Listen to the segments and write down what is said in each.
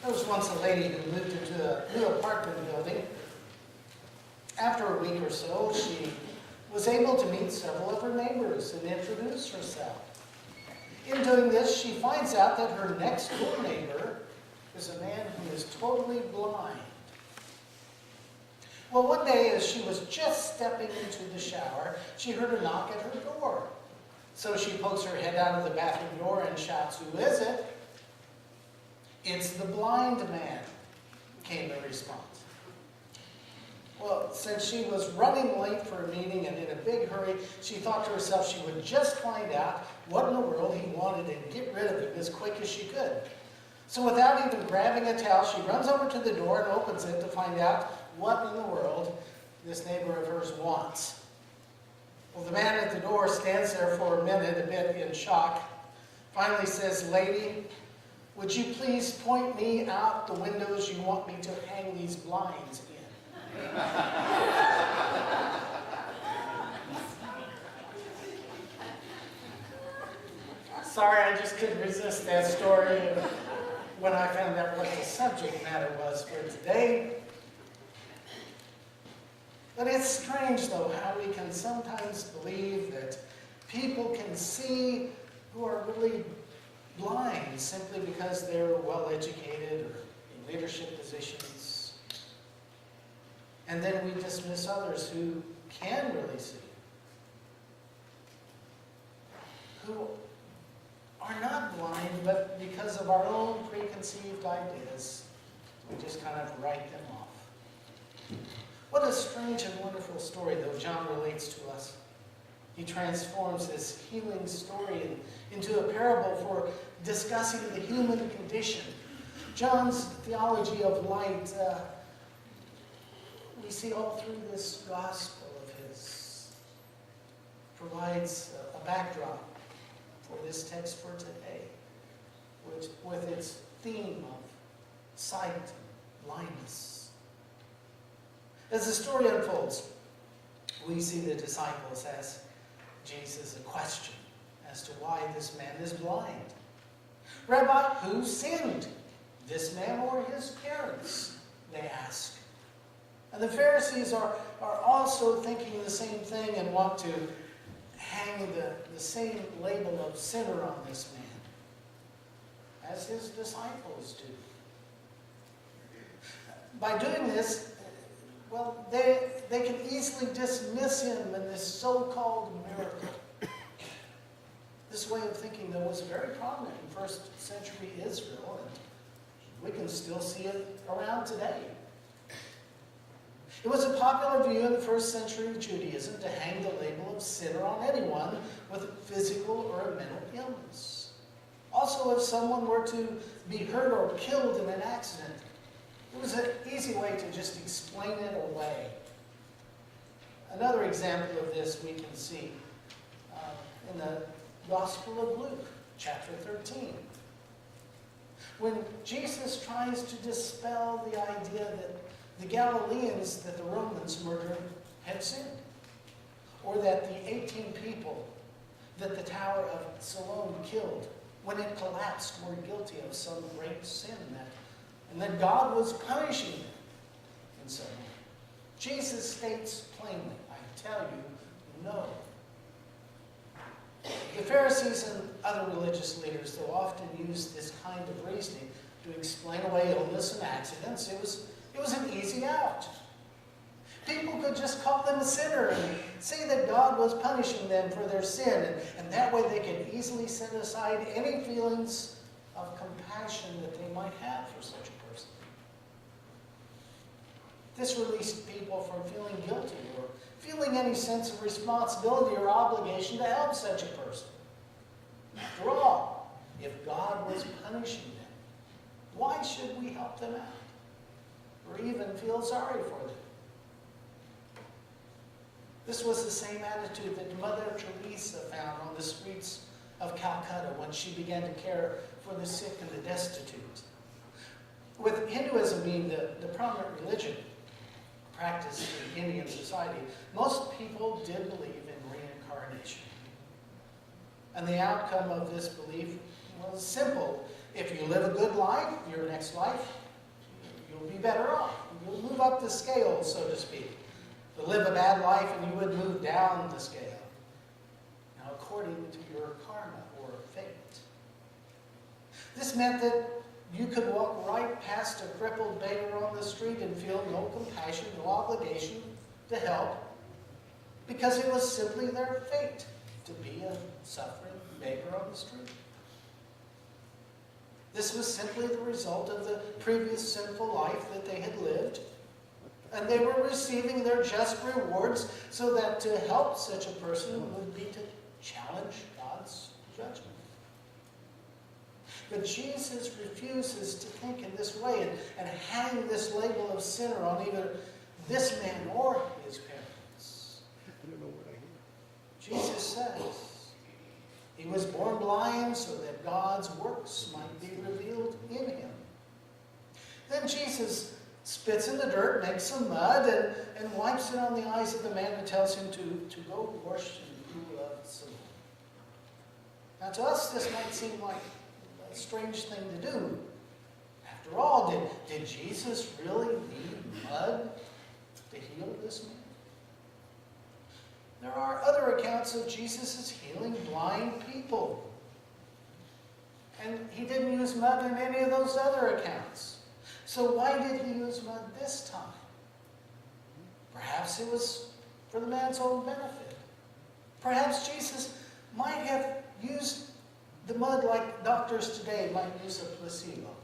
There was once a lady who moved into a new apartment building. After a week or so, she was able to meet several of her neighbors and introduce herself. In doing this, she finds out that her next door neighbor is a man who is totally blind. Well, one day as she was just stepping into the shower, she heard a knock at her door. So she pokes her head out of the bathroom door and shouts, "Who is it?" "It's the blind man," came the response. Well, since she was running late for a meeting and in a big hurry, she thought to herself she would just find out what in the world he wanted and get rid of him as quick as she could. So without even grabbing a towel, she runs over to the door and opens it to find out what in the world this neighbor of hers wants. Well, the man at the door stands there for a minute, a bit in shock. Finally says, "Lady, would you please point me out the windows you want me to hang these blinds in?" Sorry, I just couldn't resist that story when I found out what the subject matter was for today. But it's strange, though, how we can sometimes believe that people can see who are really blind simply because they're well-educated or in leadership positions. And then we dismiss others who can really see, who are not blind, but because of our own preconceived ideas, we just kind of write them off. What a strange and wonderful story, though, John relates to us. He transforms this healing story into a parable for discussing the human condition. John's theology of light, we see all through this gospel of his, provides a backdrop for this text for today, with its theme of sight and blindness. As the story unfolds, we see the disciples ask Jesus a question as to why this man is blind. "Rabbi, who sinned, this man or his parents?" they ask. And the Pharisees are also thinking the same thing and want to hang the same label of sinner on this man, as his disciples do. By doing this, well, they can easily dismiss him in this so-called miracle. This way of thinking, though, was very prominent in first century Israel, and we can still see it around today. It was a popular view in the first century Judaism to hang the label of sinner on anyone with a physical or a mental illness. Also, if someone were to be hurt or killed in an accident, it was an easy way to just explain it away. Another example of this we can see in the Gospel of Luke, chapter 13. When Jesus tries to dispel the idea that the Galileans that the Romans murdered had sinned, or that the 18 people that the Tower of Siloam killed when it collapsed were guilty of some great sin, and that God was punishing them in some way. Jesus states plainly, "I tell you, no." The Pharisees and other religious leaders, though, often used this kind of reasoning to explain away illness and accidents. It was an easy out. People could just call them a sinner and say that God was punishing them for their sin, and that way they could easily set aside any feelings of compassion that they might have for such a person. This released people from feeling guilty or feeling any sense of responsibility or obligation to help such a person. After all, if God was punishing them, why should we help them out or even feel sorry for them? This was the same attitude that Mother Teresa found on the streets of Calcutta when she began to care for the sick and the destitute. With Hinduism being the prominent religion practiced in Indian society, most people did believe in reincarnation. And the outcome of this belief was simple. if you live a good life, your next life, you'll be better off. You'll move up the scale, so to speak. To live a bad life and you would move down the scale. Now, according to your karma or fate. This meant that you could walk right past a crippled beggar on the street and feel no compassion, no obligation to help, because it was simply their fate to be a suffering beggar on the street. This was simply the result of the previous sinful life that they had lived, and they were receiving their just rewards, so that to help such a person would be to challenge God's judgment. But Jesus refuses to think in this way and hang this label of sinner on either this man or his parents. Jesus says he was born blind so that God's works might be revealed in him. Then Jesus spits in the dirt, makes some mud, and wipes it on the eyes of the man and tells him to go wash in the pool of Siloam. Now to us this might seem like a strange thing to do. After all, did Jesus really need mud to heal this man? There are other accounts of Jesus healing blind people. And he didn't use mud in any of those other accounts. So why did he use mud this time? Perhaps it was for the man's own benefit. Perhaps Jesus might have used the mud like doctors today might use a placebo.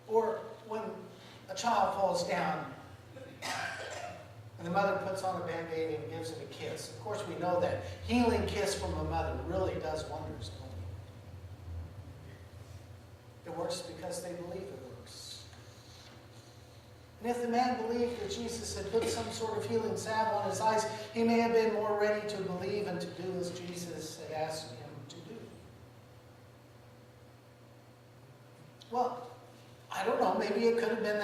Or when a child falls down and the mother puts on a Band-Aid and gives it a kiss. Of course we know that healing kiss from a mother really does wonders, don't it? It works because they believe it works. And if the man believed that Jesus had put some sort of healing salve on his eyes, he may have been more ready to believe and to do as Jesus had asked him to do. Well, I don't know, maybe it could have been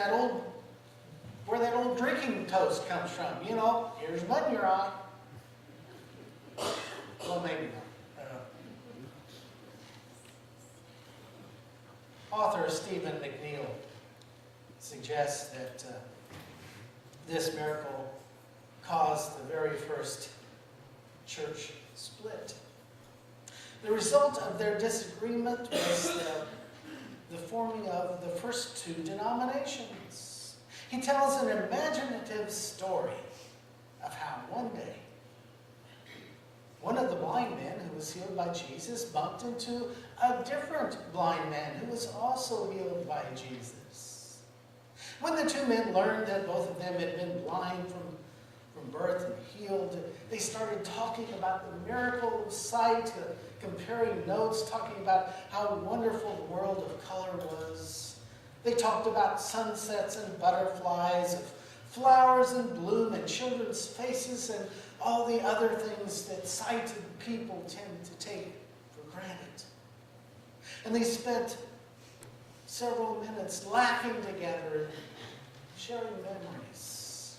where that old drinking toast comes from. You know, here's mud in your eye. Well, maybe not. Author Stephen McNeill suggests that this miracle caused the very first church split. The result of their disagreement was the forming of the first two denominations. He tells an imaginative story of how one day one of the blind men who was healed by Jesus bumped into a different blind man who was also healed by Jesus. When the two men learned that both of them had been blind from birth and healed, they started talking about the miracle of sight, comparing notes, talking about how wonderful the world of color was. They talked about sunsets and butterflies, of flowers in bloom and children's faces and all the other things that sighted people tend to take for granted. And they spent several minutes laughing together and sharing memories.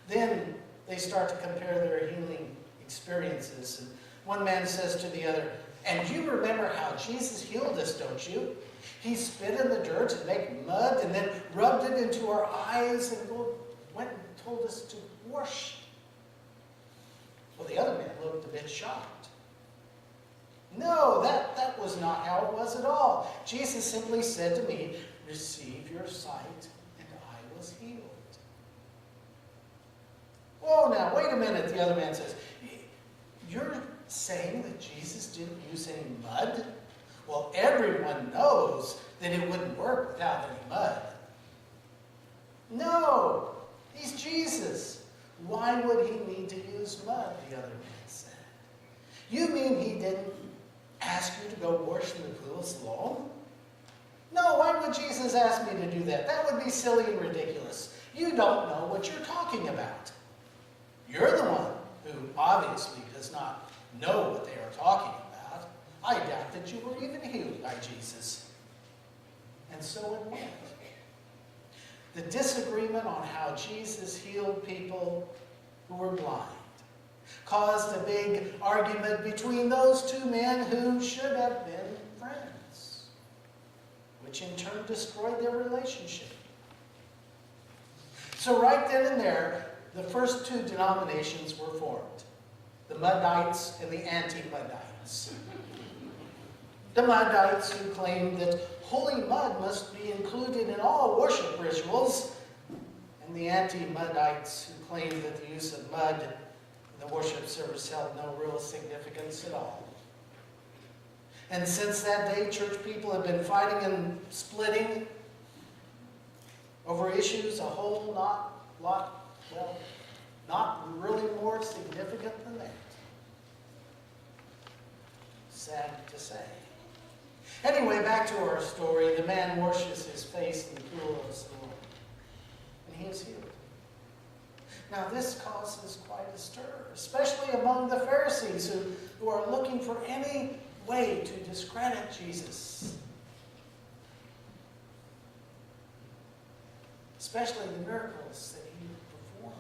Then they start to compare their healing experiences. And one man says to the other, "And you remember how Jesus healed us, don't you? He spit in the dirt and made mud and then rubbed it into our eyes and went and told us to wash." Well, the other man looked a bit shocked. "No, that was not how it was at all. Jesus simply said to me, 'Receive your sight,' and I was healed." "Whoa, now, wait a minute," the other man says. "You're saying that Jesus didn't use any mud? Well, everyone knows that it wouldn't work without any mud." "No, he's Jesus. Why would he need to use mud?" the other man said. "You mean he didn't ask you to go wash in the pool of Siloam?" "No, why would Jesus ask me to do that? That would be silly and ridiculous. You don't know what you're talking about. You're the one who obviously does not know what they are talking about. I doubt that you were even healed by Jesus." And so it went. The disagreement on how Jesus healed people who were blind caused a big argument between those two men who should have been friends. which in turn destroyed their relationship. So right then and there, the first two denominations were formed, the Muddites and the Anti-Muddites. The Muddites, who claimed that holy mud must be included in all worship rituals, and the Anti-Muddites, who claimed that the use of mud in the worship service held no real significance at all. And since that day, church people have been fighting and splitting over issues a whole not really more significant than that. Sad to say. Anyway, back to our story. The man washes his face in the pool of Siloam, and he is healed. Now this causes quite a stir, especially among the Pharisees who are looking for any way to discredit Jesus. Especially the miracles that he performed.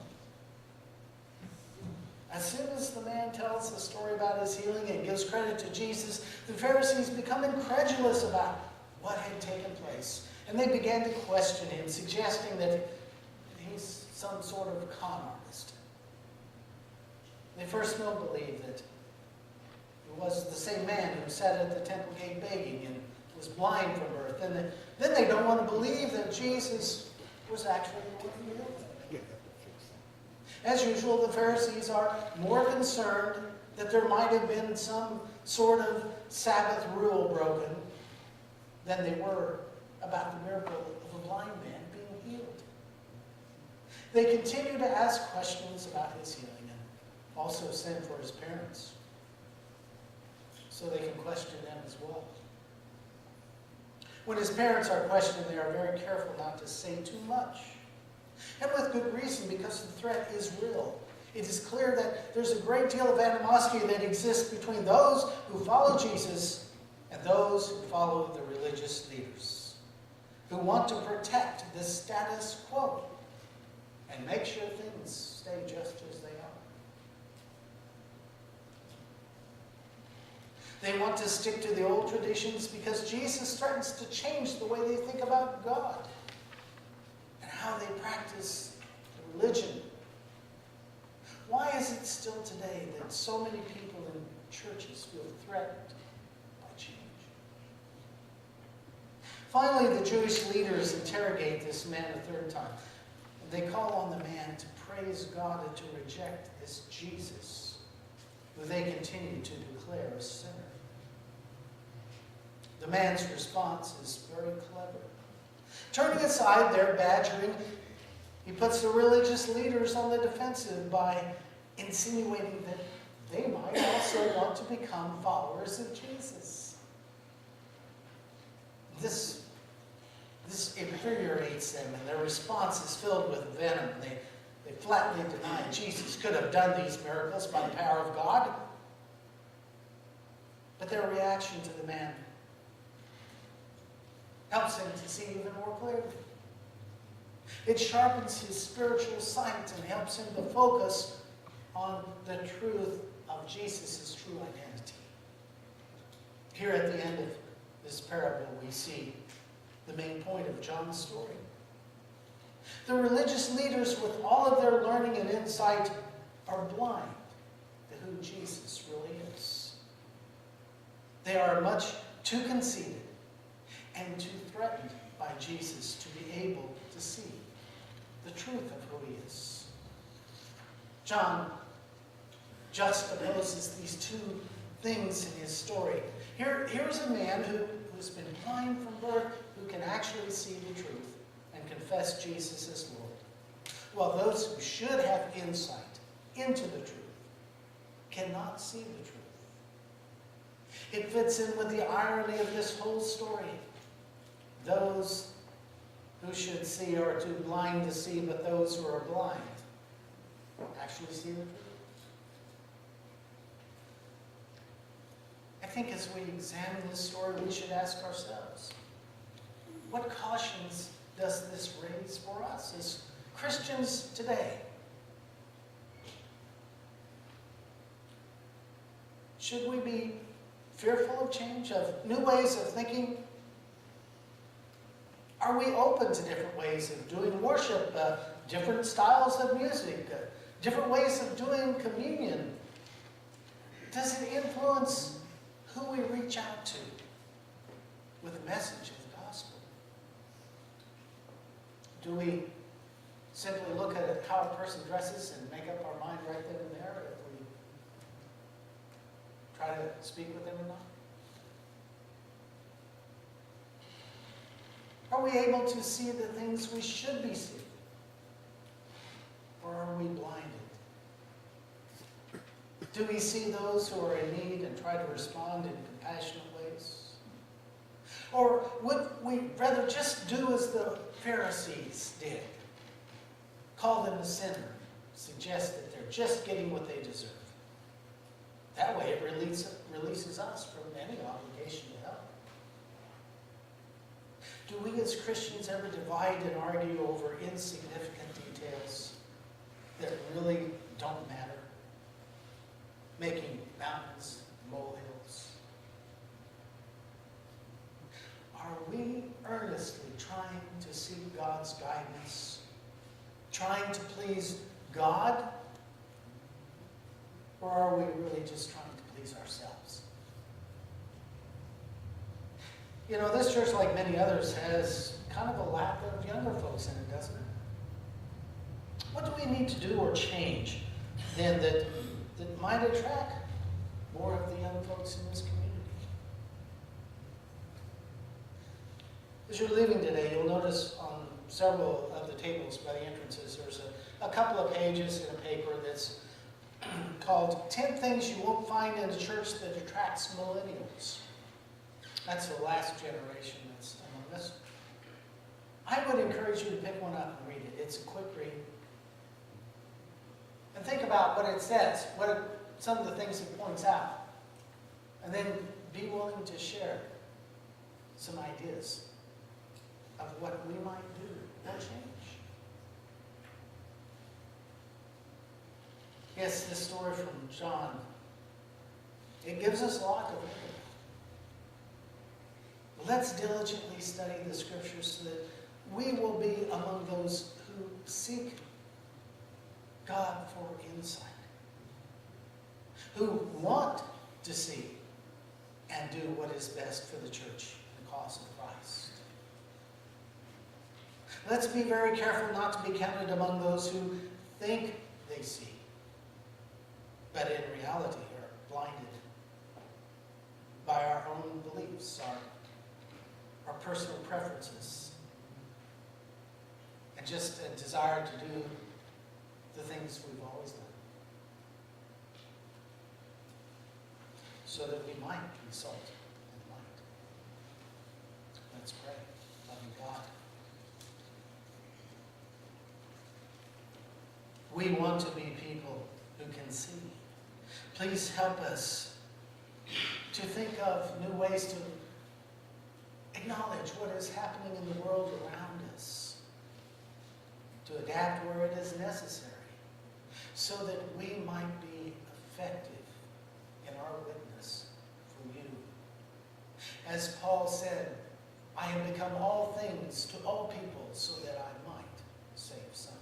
As soon as the man tells the story about his healing and gives credit to Jesus, the Pharisees become incredulous about what had taken place. And they began to question him, suggesting that he's some sort of con artist. They first don't believe that it was the same man who sat at the temple gate begging and was blind from birth. And then they don't want to believe that Jesus was actually the one who healed them. As usual, the Pharisees are more concerned that there might have been some sort of Sabbath rule broken than they were about the miracle of a blind man being healed. They continue to ask questions about his healing and also send for his parents so they can question them as well. When his parents are questioned, they are very careful not to say too much. And with good reason, because the threat is real. It is clear that there's a great deal of animosity that exists between those who follow Jesus and those who follow the religious leaders, who want to protect the status quo and make sure things stay just as they are. They want to stick to the old traditions because Jesus threatens to change the way they think about God and how they practice religion. Why is it still today that so many people in churches feel threatened by change? Finally, the Jewish leaders interrogate this man a third time. They call on the man to praise God and to reject this Jesus, who they continue to declare a sinner. The man's response is very clever. Turning aside their badgering, he puts the religious leaders on the defensive by insinuating that they might also want to become followers of Jesus. This infuriates them, and their response is filled with venom. They flatly deny Jesus could have done these miracles by the power of God. But their reaction to the man helps him to see even more clearly. It sharpens his spiritual sight and helps him to focus on the truth of Jesus' true identity. Here at the end of this parable, we see the main point of John's story. The religious leaders, with all of their learning and insight, are blind to who Jesus really is. They are much too conceited and too threatened by Jesus to be able to see the truth of who he is. John juxtaposes these two things in his story. Here's a man who's been blind from birth, who can actually see the truth and confess Jesus as Lord, while those who should have insight into the truth cannot see the truth. It fits in with the irony of this whole story. Those who should see are too blind to see, but those who are blind actually see the truth. I think as we examine this story, we should ask ourselves, what cautions does this raise for us as Christians today? Should we be fearful of change, of new ways of thinking? Are we open to different ways of doing worship, different styles of music, different ways of doing communion? Does it influence who we reach out to with the message of the gospel? Do we simply look at how a person dresses and make up our mind right then and there if we try to speak with them or not? Are we able to see the things we should be seeing? Or are we blinded? Do we see those who are in need and try to respond in compassionate ways? Or would we rather just do as the Pharisees did? Call them a sinner, suggest that they're just getting what they deserve. That way it releases us from any obligation to help. Do we as Christians ever divide and argue over insignificant details that really don't matter? Making mountains, molehills. Are we earnestly trying to seek God's guidance? Trying to please God? Or are we really just trying to please ourselves? You know, this church, like many others, has kind of a lack of younger folks in it, doesn't it? What do we need to do or change then that might attract more of the young folks in this community? As you're leaving today, you'll notice on several of the tables by the entrances, there's a couple of pages in a paper that's called 10 Things You Won't Find in a Church That Attracts Millennials. That's the last generation that's among us. I would encourage you to pick one up and read it. It's a quick read. And think about what it says, some of the things it points out. And then be willing to share some ideas of what we might do or change. Yes, this story from John, it gives us a lot to think about. Let's diligently study the Scriptures so that we will be among those who seek God for insight, who want to see and do what is best for the church and the cause of Christ. Let's be very careful not to be counted among those who think they see, but in reality are blinded by our own beliefs, our personal preferences, and just a desire to do the things we've always done, so that we might be salt and light. Let's pray. Loving God, we want to be people who can see. Please help us to think of new ways to acknowledge what is happening in the world around us, to adapt where it is necessary, so that we might be effective in our witness for you. As Paul said, I have become all things to all people so that I might save some.